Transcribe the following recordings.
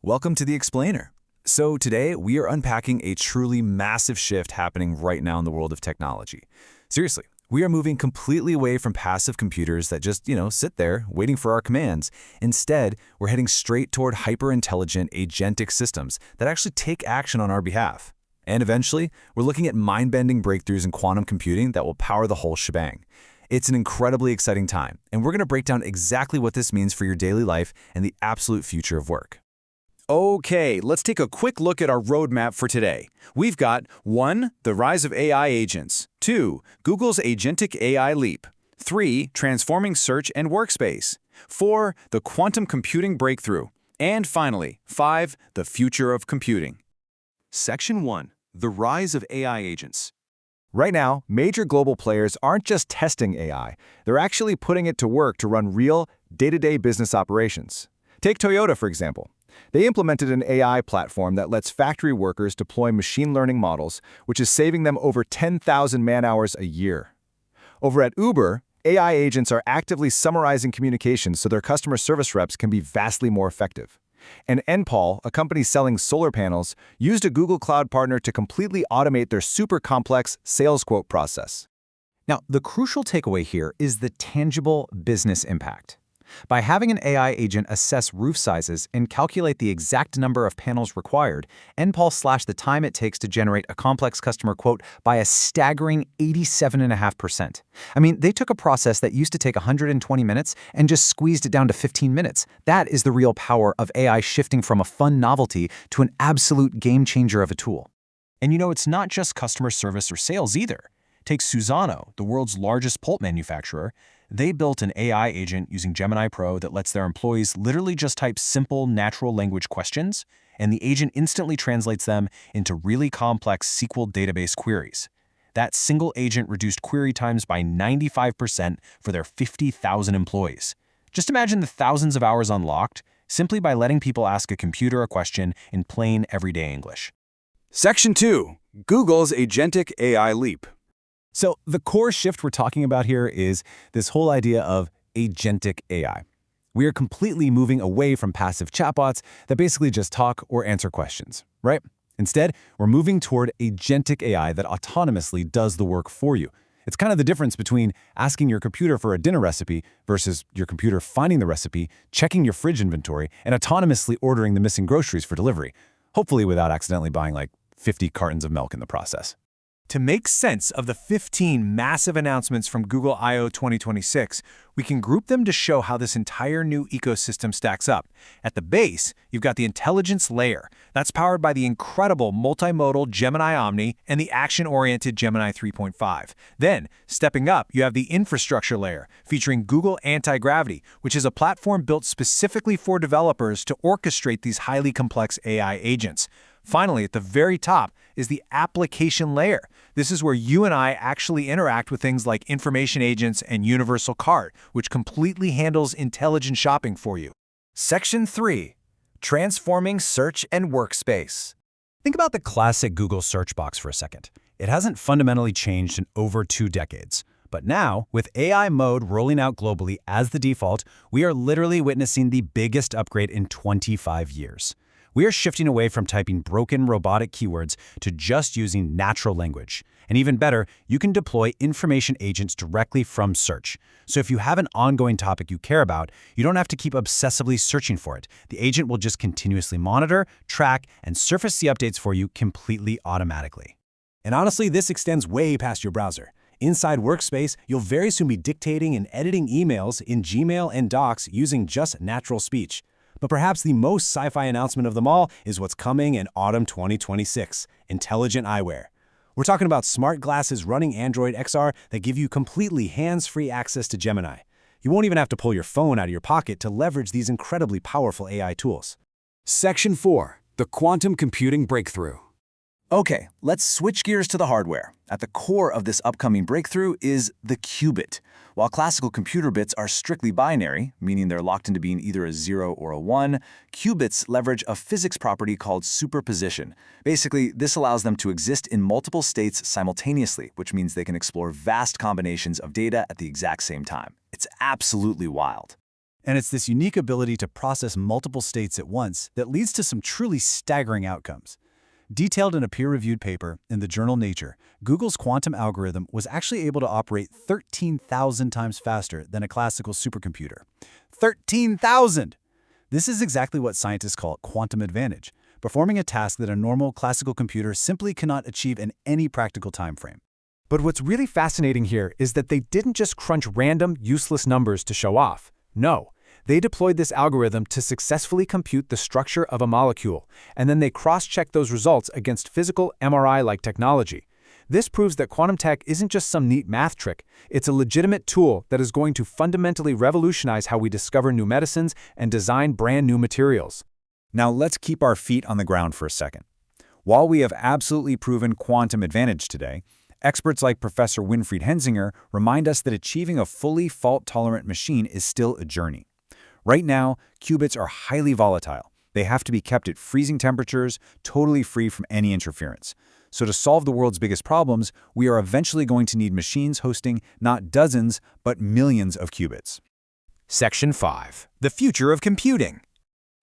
Welcome to The Explainer. So today, we are unpacking a truly massive shift happening right now in the world of technology. Seriously, we are moving completely away from passive computers that just, sit there waiting for our commands. Instead, we're heading straight toward hyper-intelligent agentic systems that actually take action on our behalf. And eventually, we're looking at mind-bending breakthroughs in quantum computing that will power the whole shebang. It's an incredibly exciting time, and we're going to break down exactly what this means for your daily life and the absolute future of work. Okay, let's take a quick look at our roadmap for today. We've got 1. The rise of AI agents. 2. Google's agentic AI leap. 3. Transforming search and workspace. 4. The quantum computing breakthrough. And finally, 5. The future of computing. Section 1. The rise of AI agents. Right now, major global players aren't just testing AI, they're actually putting it to work to run real, day-to-day business operations. Take Toyota, for example. They implemented an AI platform that lets factory workers deploy machine learning models, which is saving them over 10,000 man-hours a year. Over at Uber, AI agents are actively summarizing communications so their customer service reps can be vastly more effective. And NPAL, a company selling solar panels, used a Google Cloud partner to completely automate their super complex sales quote process. Now, the crucial takeaway here is the tangible business impact. By having an AI agent assess roof sizes and calculate the exact number of panels required, NPAL slashed the time it takes to generate a complex customer quote by a staggering 87.5%. I mean, they took a process that used to take 120 minutes and just squeezed it down to 15 minutes. That is the real power of AI shifting from a fun novelty to an absolute game changer of a tool. And it's not just customer service or sales either. Take Suzano, the world's largest pulp manufacturer. They built an AI agent using Gemini Pro that lets their employees literally just type simple natural language questions, and the agent instantly translates them into really complex SQL database queries. That single agent reduced query times by 95% for their 50,000 employees. Just imagine the thousands of hours unlocked simply by letting people ask a computer a question in plain, everyday English. Section 2. Google's agentic AI leap. So the core shift we're talking about here is this whole idea of agentic AI. We are completely moving away from passive chatbots that basically just talk or answer questions, right? Instead, we're moving toward agentic AI that autonomously does the work for you. It's kind of the difference between asking your computer for a dinner recipe versus your computer finding the recipe, checking your fridge inventory, and autonomously ordering the missing groceries for delivery, hopefully without accidentally buying like 50 cartons of milk in the process. To make sense of the 15 massive announcements from Google I/O 2026, we can group them to show how this entire new ecosystem stacks up. At the base, you've got the intelligence layer. That's powered by the incredible multimodal Gemini Omni and the action-oriented Gemini 3.5. Then, stepping up, you have the infrastructure layer, featuring Google Anti-Gravity, which is a platform built specifically for developers to orchestrate these highly complex AI agents. Finally, at the very top is the application layer. This is where you and I actually interact with things like information agents and Universal Cart, which completely handles intelligent shopping for you. Section 3. Transforming search and workspace. Think about the classic Google search box for a second. It hasn't fundamentally changed in over 2 decades. But now, with AI mode rolling out globally as the default, we are literally witnessing the biggest upgrade in 25 years. We are shifting away from typing broken robotic keywords to just using natural language. And even better, you can deploy information agents directly from search. So if you have an ongoing topic you care about, you don't have to keep obsessively searching for it. The agent will just continuously monitor, track, and surface the updates for you completely automatically. And honestly, this extends way past your browser. Inside Workspace, you'll very soon be dictating and editing emails in Gmail and Docs using just natural speech. But perhaps the most sci-fi announcement of them all is what's coming in autumn 2026, intelligent eyewear. We're talking about smart glasses running Android XR that give you completely hands-free access to Gemini. You won't even have to pull your phone out of your pocket to leverage these incredibly powerful AI tools. Section 4. The quantum computing breakthrough. Okay, let's switch gears to the hardware. At the core of this upcoming breakthrough is the qubit. While classical computer bits are strictly binary, meaning they're locked into being either a 0 or a 1, qubits leverage a physics property called superposition. Basically, this allows them to exist in multiple states simultaneously, which means they can explore vast combinations of data at the exact same time. It's absolutely wild. And it's this unique ability to process multiple states at once that leads to some truly staggering outcomes. Detailed in a peer-reviewed paper in the journal Nature, Google's quantum algorithm was actually able to operate 13,000 times faster than a classical supercomputer. 13,000! This is exactly what scientists call quantum advantage, performing a task that a normal classical computer simply cannot achieve in any practical time frame. But what's really fascinating here is that they didn't just crunch random, useless numbers to show off. No, they deployed this algorithm to successfully compute the structure of a molecule, and then they cross-checked those results against physical MRI-like technology. This proves that quantum tech isn't just some neat math trick. It's a legitimate tool that is going to fundamentally revolutionize how we discover new medicines and design brand new materials. Now let's keep our feet on the ground for a second. While we have absolutely proven quantum advantage today, experts like Professor Winfried Hensinger remind us that achieving a fully fault-tolerant machine is still a journey. Right now, qubits are highly volatile. They have to be kept at freezing temperatures, totally free from any interference. So to solve the world's biggest problems, we are eventually going to need machines hosting not dozens, but millions of qubits. Section 5. The future of computing.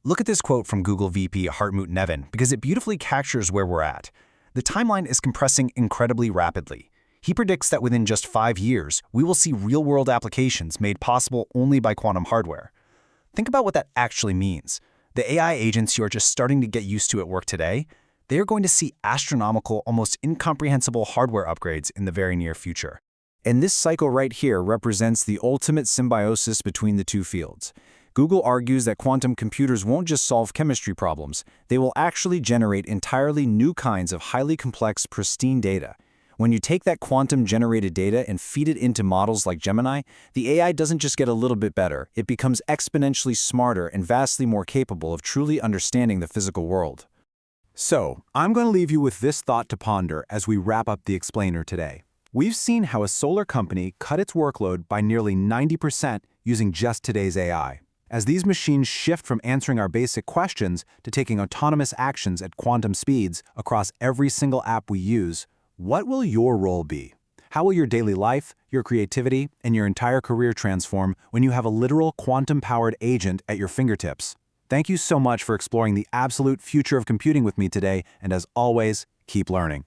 Look at this quote from Google VP Hartmut Neven because it beautifully captures where we're at. The timeline is compressing incredibly rapidly. He predicts that within just 5 years, we will see real-world applications made possible only by quantum hardware. Think about what that actually means. The AI agents you are just starting to get used to at work today, they are going to see astronomical, almost incomprehensible hardware upgrades in the very near future. And this cycle right here represents the ultimate symbiosis between the two fields. Google argues that quantum computers won't just solve chemistry problems, they will actually generate entirely new kinds of highly complex, pristine data. When you take that quantum-generated data and feed it into models like Gemini, the AI doesn't just get a little bit better, it becomes exponentially smarter and vastly more capable of truly understanding the physical world. So, I'm going to leave you with this thought to ponder as we wrap up the explainer today. We've seen how a solar company cut its workload by nearly 90% using just today's AI. As these machines shift from answering our basic questions to taking autonomous actions at quantum speeds across every single app we use, what will your role be? How will your daily life, your creativity, and your entire career transform when you have a literal quantum-powered agent at your fingertips? Thank you so much for exploring the absolute future of computing with me today, and as always, keep learning.